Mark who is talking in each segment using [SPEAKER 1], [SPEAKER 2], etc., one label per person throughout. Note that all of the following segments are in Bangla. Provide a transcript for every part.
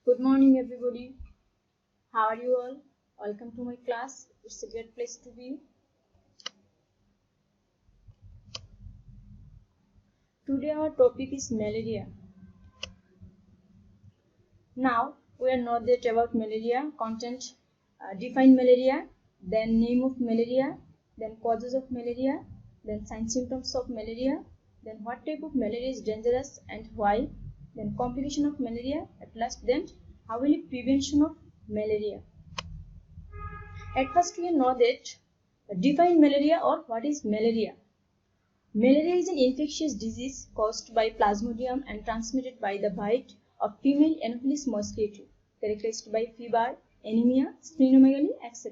[SPEAKER 1] Good morning, everybody. How are you all? Welcome to my class. It's a great place to be. Today our topic is malaria. Now we are know that about malaria, content, define malaria, then name of malaria, then causes of malaria, then signs symptoms of malaria, then what type of malaria is dangerous and why, then complication of malaria, at last then how will prevention of malaria. At first we know that define malaria or what is malaria. Malaria is an infectious disease caused by Plasmodium and transmitted by the bite of female Anopheles mosquito, characterized by fever, anemia, splenomegaly, etc.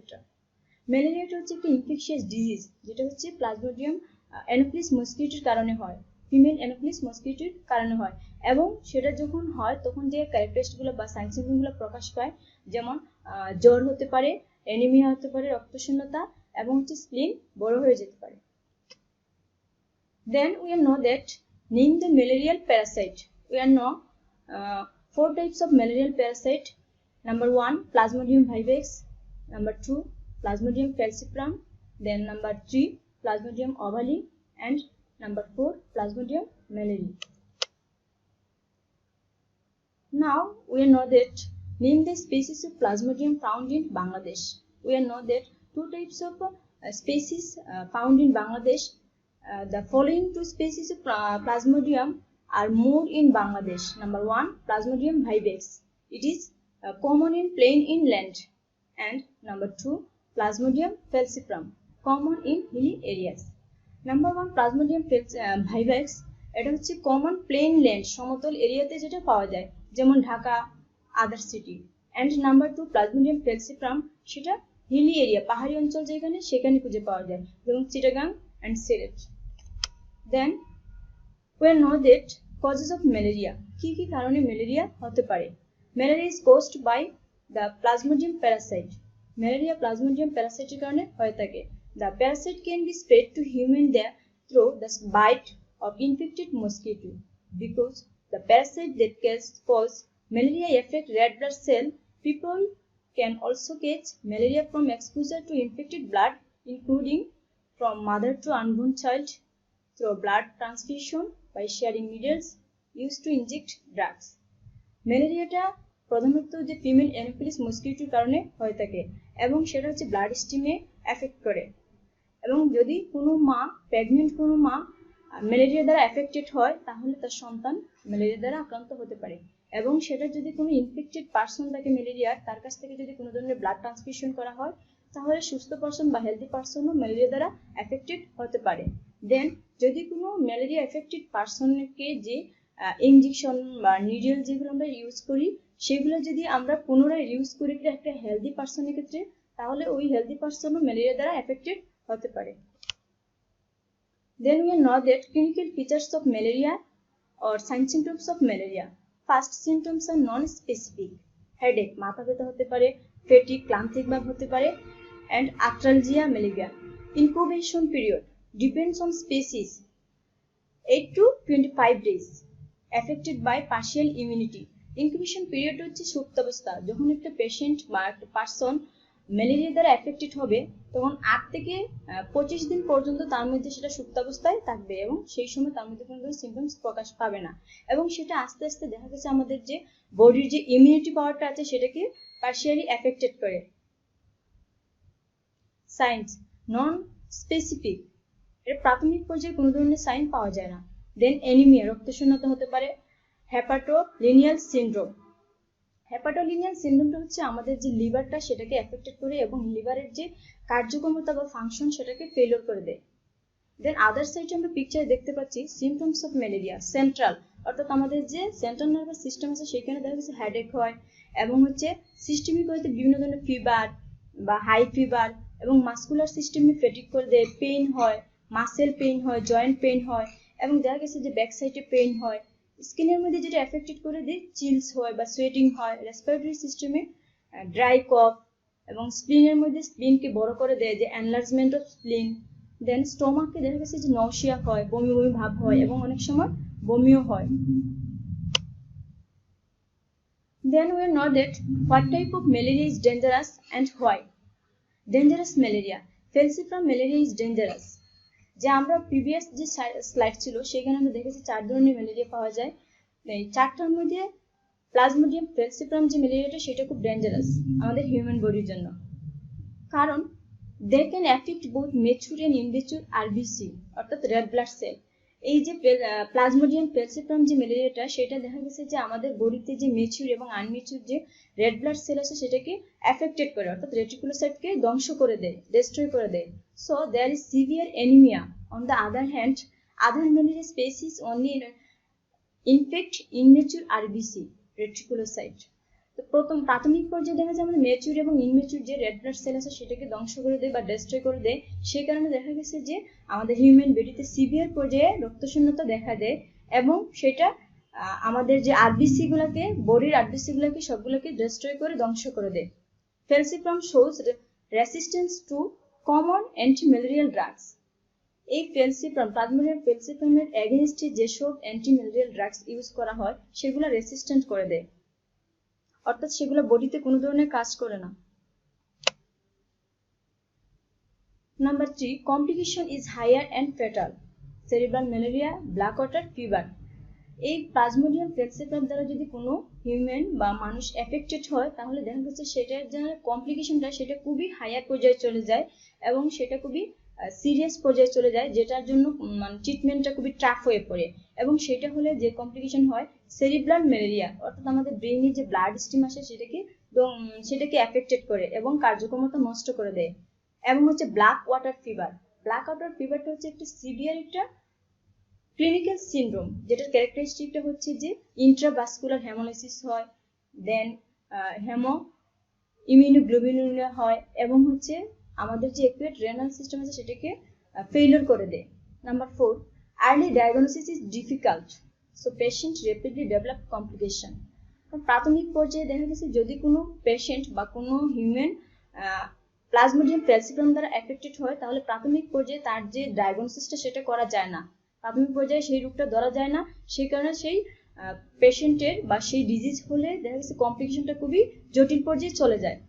[SPEAKER 1] ম্যালেরিয়াটা হচ্ছে একটা ইনফেকশিয়াস ডিজিজ যেটা হচ্ছে প্লাজমোডিয়াম অ্যানোফিলিস মসকিটোর কারণে হয়, ফিমেল অ্যানোফিলিস মসকিটোর কারণে হয় এবং সেটা যখন হয় তখন যে ক্যারেক্টারিস্টিকগুলো বা সাইন সিম্পটমগুলো প্রকাশ পায় যেমন জ্বর হতে পারে, অ্যানিমিয়া হতে পারে, রক্তশূন্যতা এবং হচ্ছে স্প্লিন বড় হয়ে যেতে পারে। Then we know that name the malarial parasite. We know 4 types of malarial parasite. Number 1, Plasmodium vivax. Number 2, Plasmodium falciparum. Then number 3, Plasmodium ovale. And number 4, Plasmodium malariae. Now we know that name the species of Plasmodium found in Bangladesh. We know that 2 types of species found in Bangladesh. The following 2 species of Plasmodium are more in Bangladesh. Number 1, Plasmodium vivax. It is common in plain inland. And number 2, Plasmodium falciparum, common in hilly areas. Number 1, Plasmodium vivax. এটা হচ্ছে কমন প্লেন ল্যান্ড, সমতল এরিয়াতে যেটা পাওয়া যায় যেমন Dhaka, other city. And number 2, Plasmodium falciparum, সেটা হিলি এরিয়া, পাহাড়ি অঞ্চল যেখানে সেখানে খুঁজে পাওয়া যায় যেমন Chittagong and Sylhet. Then we know that causes of malaria. কি কি কারণে ম্যালেরিয়া হতে পারে? Malaria is caused by the Plasmodium parasite. Malaria Plasmodium প্যারাসাইটের কারণে হয়ে থাকে। The parasite can be spread to human there through the bite of infected mosquito. Because the parasite that cause malaria affect red blood cell, people can also catch malaria from exposure to infected blood, including from mother to unborn child, through blood transfusion, by sharing needles used to inject drugs. ম্যালেরিয়াটা প্রধানত যে ফিমেল অ্যানোফিলিস মসকিটোর কারণে হয়ে থাকে এবং সেটা হচ্ছে ব্লাড স্ট্রিমে এফেক্ট করে। এবং যদি কোনো মা, প্রেগনেন্ট কোনো মা ম্যালেরিয়া দ্বারা এফেক্টেড হয় তাহলে তার সন্তান ম্যালেরিয়া দ্বারা আক্রান্ত হতে পারে। এবং সেটা যদি কোনো ইনফেক্টেড পার্সন থাকে ম্যালেরিয়ার, তার কাছ থেকে যদি কোনো ধরনের ব্লাড ট্রান্সফিউশন করা হয় তাহলে সুস্থ পার্সন বা হেলদি পার্সনও ম্যালেরিয়া দ্বারা এফেক্টেড হতে পারে। দেন যদি কোনো ম্যালেরিয়া এফেক্টেড পার্সনকে যে ইনজেকশন বা নিডল যেগুলো আমরা ইউজ করি সেগুলো যদি আমরা পুনরায় ইউজ করি একটা হেলদি পার্সনের ক্ষেত্রে তাহলে ওই হেলদি পার্সনও ম্যালেরিয়া দ্বারা এফেক্টেড হতে পারে। Then we know that clinical features of malaria or sign symptoms of malaria. First symptoms are non-specific. Headache, মাথা ব্যথা হতে পারে, fatigue, ক্লান্তিক ভাব হতে পারে, and arthralgia malaria. Incubation period depends on species. 8 to 25 days. Affected by partial immunity. Incubation period হচ্ছে সুপ্তাবস্থা, যখন একটা পেশেন্ট বা একটা পার্সন ম্যালেরিয়া দ্বারা এফেক্টেড হবে তখন 8 থেকে 25 দিন পর্যন্ত তার মধ্যে সেটা সুপ্তাবস্থায় থাকবে এবং সেই সময় তার মধ্যে কোনো সিমটমস প্রকাশ পাবে না এবং সেটা আস্তে আস্তে দেখা গেছে আমাদের যে বডির যে ইমিউনিটি পাওয়ারটা আছে সেটাকে পার্শিয়ালি এফেক্টেড করে। সাইন্স নন স্পেসিফিক, এর প্রাথমিক পর্যায়ে কোনো ধরনের সাইন পাওয়া যায় না। দেন অ্যানিমিয়া, রক্তশূন্যতা হতে পারে। হেপাটোলিনিয়াল সিনড্রোম, হেপাটোলিনিয়াল সিনড্রোমটা হচ্ছে আমাদের যে লিভারটা সেটাকে এফেক্টেড করে এবং লিভারের যে কার্যক্ষমতা বা ফাংশন সেটাকে ফেলিওর করে দেয়। দেন আদার সাইডে আমরা পিকচারে দেখতে পাচ্ছি সিমটমস অফ ম্যালেরিয়া সেন্ট্রাল, অর্থাৎ আমাদের যে সেন্ট্রাল নার্ভাস সিস্টেম আছে সেখানে দেখা যাচ্ছে হেডেক হয় এবং হচ্ছে সিস্টেমিক হয়তো বিভিন্ন ধরনের ফিভার বা হাই ফিভার এবং মাসকুলার সিস্টেমে ফেটিক করে দেয়, পেইন হয়, মাসেল পেইন হয়, জয়েন্ট পেইন হয় এবং দেখা গেছে যে ব্যাক সাইডে পেইন হয়। স্কিনের মধ্যে যেটা এফেক্টেড করে দেয় চিলস হয় বা সোয়েটিং হয়। রেসপিরেটরি সিস্টেমে ড্রাই কফ এবং স্প্লিনের মধ্যে স্প্লিনকে বড় করে দেয় যে এনলার্জমেন্ট অফ স্প্লিন। দেন স্টোমাকে দেখা গেছে যে নশিয়া হয়, বমি বমি ভাব হয় এবং অনেক সময় বমিও হয়। Then we know that what type of malaria is dangerous and why. Dangerous malaria, falciparum malaria is dangerous. যে আমরা প্রিভিয়াস যে স্লাইড ছিল সেখানে আমরা দেখেছি 4 ধরনের ম্যালেরিয়া পাওয়া যায়। এই 4টার মধ্যে প্লাজমোডিয়াম ফেলসিপারাম যে ম্যালেরিয়াটা সেটা খুব ডেঞ্জারাস আমাদের হিউম্যান বডির জন্য, কারণ they can affect both mature and immature RBC অর্থাৎ রেড ব্লাড সেল। এই যে প্লাজমোডিয়াম ফেলসিপারাম যে ম্যালেরিয়াটা সেটা দেখা গেছে যে আমাদের বডিতে যে ম্যাচিউর এবং আনম্যাচিউর যে রেড ব্লাড সেল আছে সেটাকে অ্যাফেক্টেড করে অর্থাৎ রেটিকুলোসাইটকে ধ্বংস করে দেয়, ডিস্ট্রয় করে দেয়। So there is severe anemia. On the other hand, other malaria species only infect immature RBC, reticulocyte. তো প্রথম প্রাথমিক পর্যায়ে দেখা যায় আমাদের ম্যাচিউর এবং ইনম্যাচিউর যে রেড ব্লাড সেল আছে সেটাকে ধ্বংস করে দেয় বা ডিস্ট্রয় করে দেয়। সেই কারণে দেখা গেছে যে আমাদের হিউম্যান বডিতে সিভিয়ার পর্যায়ে রক্তশূন্যতা দেখা দেয় এবং সেটা আমাদের যে আরবিসি গুলোকে বডির আরবিসি গুলোকে সবগুলোকে ডিস্ট্রয় করে ধ্বংস করে দেয়। Falciparum shows resistance to common antimalarial drugs. এই ফেলসিপারাম প্লাজমোডিয়াম ফেলসিপারামের এগেইনস্টে যেসব অ্যান্টিম্যালেরিয়াল ড্রাগস ইউজ করা হয় সেগুলো রেসিস্ট্যান্ট করে দেয়, অর্থাৎ সেগুলো বডিতে কোনো ধরনের কাজ করে না। Number 3, complication is higher and fatal. Cerebral malaria, black water fever. এই প্লাজমোডিয়াম ফেলসিপারাম দ্বারা যদি কোনো হিউম্যান বা মানুষ এফেক্টেড হয় তাহলে দেখা যাচ্ছে সেটার যে কমপ্লিকেশনটা সেটা খুবই হায়ার পর্যায়ে চলে যায় এবং সেটা খুবই সিরিয়াস পর্যায়ে চলে যায়, যেটার জন্য মানে ট্রিটমেন্টটা খুবই টাফ হয়ে পড়ে। এবং সেটা হলে যে কমপ্লিকেশন হয় সেরিব্রাল ম্যালেরিয়া, অর্থাৎ আমাদের ব্রেইনে যে ব্লাড স্ট্রিম আসে সেটাকে এফেক্টেড করে এবং কার্যক্ষমতা নষ্ট করে দেয়। এবং হচ্ছে black water fever. Black water ফিভারটা হচ্ছে একটা সিভিয়ার একটা ক্লিনিক্যাল সিনড্রোম, যেটার ক্যারেক্টারিস্টিকটা হচ্ছে যে ইন্ট্রাভাস্কুলার হেমোলাইসিস হয়, দেন ইমিউনোগ্লোবিনুরিয়া হয় এবং হচ্ছে আমাদের যে অ্যাকুয়েট রেনাল সিস্টেম আছে সেটাকে ফেইলিওর করে দেয়। Number 4, early diagnosis is difficult, so patient rapidly develop complication. প্রাথমিক পর্যায়ে দেখা গেছে যদি কোনো পেশেন্ট বা কোনো হিউম্যান প্লাজমোডিয়াম ফেলসিপারাম দ্বারা এফেক্টেড হয় তাহলে প্রাথমিক পর্যায়ে তার যে ডায়াগনোসিসটা সেটা করা যায় না, প্রাথমিক পর্যায়ে সেই রোগটা ধরা যায় না। সেই কারণে সেই পেশেন্টের বা সেই ডিজিজ হলে দেখা গেছে কমপ্লিকেশনটা খুবই জটিল পর্যায়ে চলে যায়।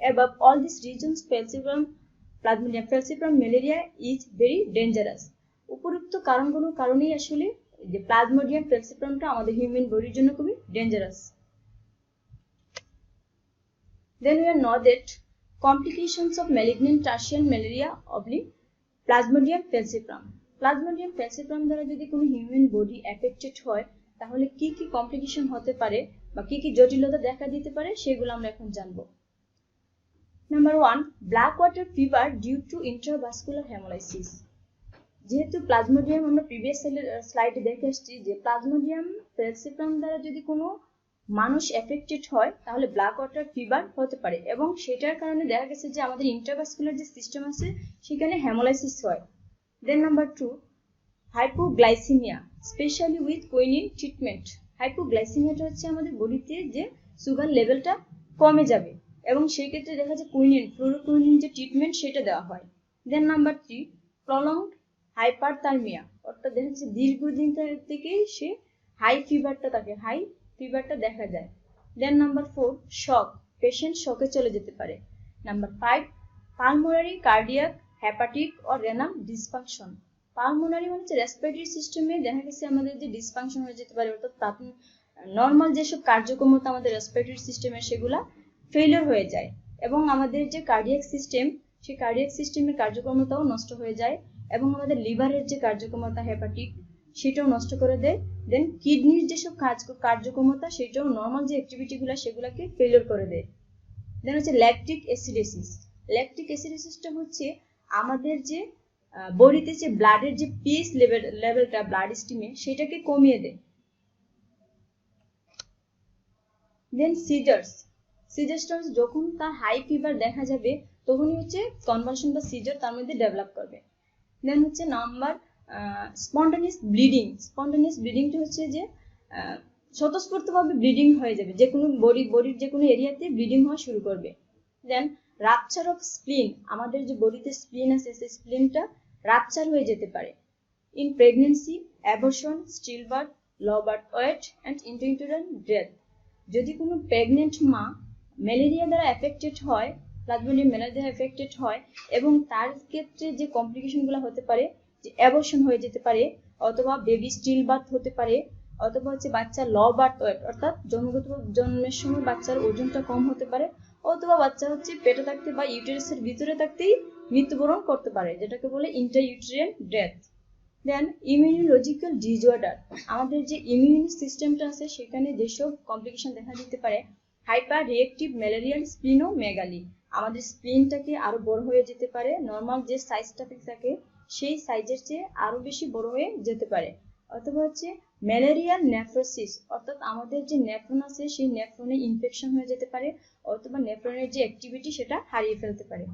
[SPEAKER 1] Above all these reasons, Plasmodium falciparum malaria is very dangerous. উপরোক্ত কারণগুলোর কারণেই আসলে যে প্লাজমোডিয়াম ফেলসিপারামটা আমাদের হিউম্যান বডির জন্য খুবই dangerous. Then we know that complications of malignant tertiary malaria oblique Plasmodium falciparum. Plasmodium falciparum দ্বারা যদি কোনো হিউম্যান বডি এফেক্টেড হয় তাহলে কি কি কমপ্লিকেশন হতে পারে বা কি কি জটিলতা দেখা দিতে পারে সেগুলো আমরা এখন জানবো। Number 1, black water fever due to intravascular haemolysis. যেহেতু প্লাজমোডিয়াম আমরা প্রিভিয়াস স্লাইডে দেখে এসেছি যে প্লাজমোডিয়াম ফেলসিপারাম দ্বারা যদি কোনো মানুষ এফেক্টেড হয় তাহলে ব্ল্যাক ওয়াটার ফিভার হতে পারে এবং সেটার কারণে দেখা গেছে যে আমাদের ইন্ট্রাভাস্কুলার যে সিস্টেম আছে সেখানে হেমোলাইসিস হয়। Then number 2, hypoglycaemia specially with quinine treatment. হাইপোগ্লাইসিমিয়াটা হচ্ছে আমাদের বডিতে যে সুগার লেভেলটা কমে যাবে এবং সেই ক্ষেত্রে দেখা যায় কুইনিন ফ্লুরোকুইনিন যে ট্রিটমেন্ট সেটা দেওয়া হয়। দেন নাম্বার 3, প্রলংড হাইপারথার্মিয়া, অর্থাৎ দেখা যাচ্ছে দীর্ঘদিন থেকেই সে হাই ফিভারটা দেখা যায়। দেন নাম্বার 4, শক, পেশেন্ট শকে চলে যেতে পারে। নাম্বার 5, পালমোনারি কার্ডিয়াক হেপাটিক ও রেনাল ডিসফাংশন। পালমোনারি মানে হচ্ছে রেসপিরেটরি সিস্টেমে দেখা গেছে আমাদের যে ডিসফাংশন হয়ে যেতে পারে, অর্থাৎ নর্মাল যেসব কার্যক্ষমতা আমাদের রেসপিরেটরি সিস্টেমের সেগুলা ফেলিওর হয়ে যায় এবং আমাদের যে কার্ডিয়াক সিস্টেম সেই কার্ডিয়াক সিস্টেমের কার্যক্ষমতাও নষ্ট হয়ে যায় এবং আমাদের লিভারের যে কার্যক্ষমতা হেপাটিক সেটাও নষ্ট করে দেয়। দেন কিডনির যেসব কার্যক্ষমতা সেটাও নর্মাল যে অ্যাক্টিভিটিগুলো সেগুলোকে ফেলিওর করে দেয়। দেন হচ্ছে ল্যাকটিক অ্যাসিডোসিস। ল্যাকটিক অ্যাসিডোসিসটা হচ্ছে আমাদের যে বডিতে যে ব্লাডের যে পিএইচ লেভেলটা ব্লাড স্ট্রিমে সেটাকে কমিয়ে দেয়। দেন সিজার্সটা যখন তার হাই ফিভার দেখা যাবে তখনই হচ্ছে কনভালশন বা সিজার তার মধ্যে ডেভেলপ করবে। দেন হচ্ছে নাম্বার স্পন্টানিয়াস ব্লিডিং। স্পন্টানিয়াস ব্লিডিংটা হচ্ছে যে স্বতঃস্ফূর্তভাবে ব্লিডিং হয়ে যাবে, যে কোনো বডির যে কোনো এরিয়াতে ব্লিডিং হওয়া শুরু করবে। দেন রাপচার অফ স্প্লিন, আমাদের যে বডিতে স্প্লিন আছে সেই স্প্লিনটা রাপচার হয়ে যেতে পারে। In pregnancy, abortion, stillbirth, low birth weight and intrauterine death. যদি কোনো প্রেগনেন্ট মা ম্যালেরিয়া দ্বারা এফেক্টেড হয়, প্লাজমোডিয়াম ম্যালেরিয়া দ্বারা এফেক্টেড হয় এবং তার ক্ষেত্রে যে কমপ্লিকেশনগুলো হতে পারে, যে অ্যাবর্শন হয়ে যেতে পারে, অথবা বেবি স্টিল বার্থ হতে পারে, অথবা হচ্ছে বাচ্চার ল বার্থ ওয়েট অর্থাৎ জন্মের সময় বাচ্চার ওজনটা কম হতে পারে, অথবা বাচ্চা হচ্ছে পেটে থাকতে বা ইউটেরাসের ভিতরে থাকতেই মৃত্যুবরণ করতে পারে, যেটাকে বলে ইন্ট্রাইউটেরিয়ান ডেথ। দেন ইমিউনোলজিক্যাল ডিসঅর্ডার, আমাদের যে ইমিউন সিস্টেমটা আছে সেখানে যেসব কমপ্লিকেশন দেখা দিতে পারে, হাইপার রিয়েক্টিভ ম্যালেরিয়াল স্প্লিনোমেগালি, আমাদের স্প্লিনটাকে আরো বড় হয়ে যেতে পারে, নর্মাল যে সাইজটা থাকে সেই সাইজের চেয়ে আরো বেশি বড় হয়ে যেতে পারে, অথবা হচ্ছে ম্যালেরিয়াল নেফ্রোসিস, অর্থাৎ আমাদের যে নেফ্রন আছে সেই নেফ্রনে ইনফেকশন হয়ে যেতে পারে, অথবা নেফ্রনের যে অ্যাক্টিভিটি সেটা হারিয়ে ফেলতে পারে।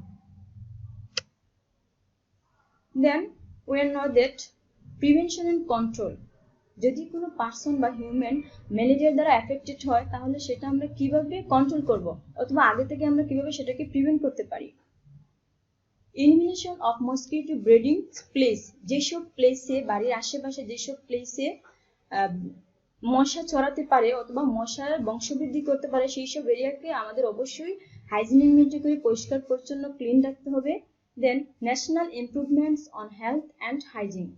[SPEAKER 1] Then we know that prevention and control, যদি কোনো পার্সন বা হিউম্যান ম্যালেরিয়া দ্বারা এফেক্টেড হয় তাহলে সেটা আমরা কিভাবে কন্ট্রোল করব, অথবা আগে থেকে আমরা কিভাবে সেটাকে প্রিভেন্ট করতে পারি। Elimination of mosquito breeding place, যেসব প্লেসে বাড়ির আশেপাশে যেসব প্লেসে মশা ছড়াতে পারে অথবা মশার বংশবৃদ্ধি করতে পারে সেই সব এরিয়াকে আমাদের অবশ্যই হাইজিনিক মেনটেন করে পরিষ্কার পরিচ্ছন্ন ক্লিন রাখতে হবে। Then national improvements on health and hygiene,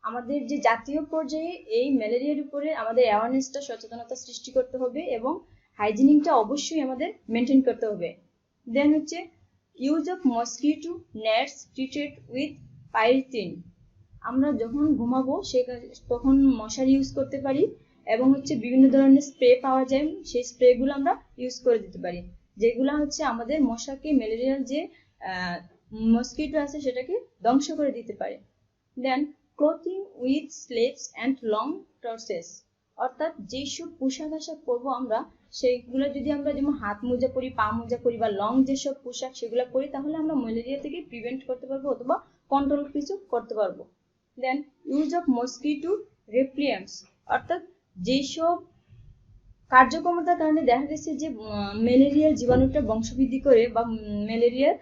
[SPEAKER 1] আমাদের যে জাতীয় পর্যায়ে এই ম্যালেরিয়ার উপরে আমাদের অ্যাওয়ারনেসটা সচেতনতা সৃষ্টি করতে হবে এবং হাইজিনিকটা অবশ্যই আমাদের মেনটেন করতে হবে। দেন হচ্ছে use of mosquito nets treated with pyrethrin, আমরা যখন ঘুমাবো তখন মশারি ইউজ করতে পারি এবং হচ্ছে বিভিন্ন ধরনের স্প্রে পাওয়া যায়, সেই স্প্রেগুলো আমরা ইউজ করে দিতে পারি, যেগুলো হচ্ছে আমাদের মশাকে ম্যালেরিয়ার যে মসকিটো আছে সেটাকে ধ্বংস করে দিতে পারে। Then clothing with sleeves and long trousers, অর্থাৎ যেসব পোশাক আশাক পরবো আমরা সেইগুলো যদি আমরা যেমন হাত মোজা পরি, পা মোজা পরি বা লং যেসব পোশাক সেগুলো পরি তাহলে আমরা ম্যালেরিয়া থেকে প্রিভেন্ট করতে পারবো অথবা কন্ট্রোল কিছু করতে পারবো। দেন ইউজ অফ মসকিটো রিপেলেন্টস, অর্থাৎ যেসব কার্যক্ষমতার কারণে দেখা গেছে যে ম্যালেরিয়ার জীবাণুটা বংশবৃদ্ধি করে বা ম্যালেরিয়ার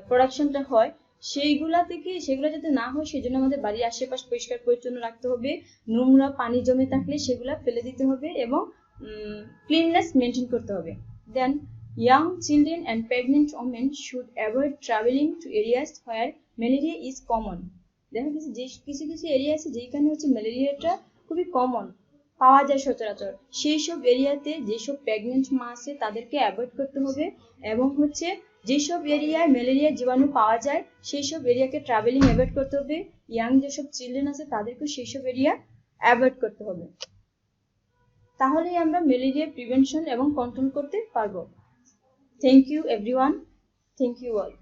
[SPEAKER 1] প্রোডাকশনটা হয়, সেগুলো যাতে না হয় সেই জন্য আমাদের বাড়ির আশেপাশ পরিষ্কার পরিচ্ছন্ন রাখতে হবে, নোংরা পানি জমে থাকলে সেগুলো ফেলে দিতে হবে এবং ক্লিননেস মেনটেন করতে হবে। Then young children and pregnant women should avoid travelling to areas where malaria is common, দেখা গেছে যে কিছু কিছু এরিয়া আছে যেখানে হচ্ছে ম্যালেরিয়াটা খুবই কমন পাওয়া যায় সচরাচর, সেই সব এরিয়াতে যেসব প্রেগনেন্ট মা আছে তাদেরকে অ্যাভয়েড করতে হবে এবং হচ্ছে যেসব এরিয়ায় ম্যালেরিয়া জীবাণু পাওয়া যায় সেই সব এরিয়াকে ট্রাভেলিং অ্যাভয়েড করতে হবে, ইয়াং যেসব চিলড্রেন আছে তাদেরকে সেই সব এরিয়া অ্যাভয়েড করতে হবে, তাহলেই আমরা ম্যালেরিয়া প্রিভেনশন এবং কন্ট্রোল করতে পারবো। Thank you everyone, thank you all.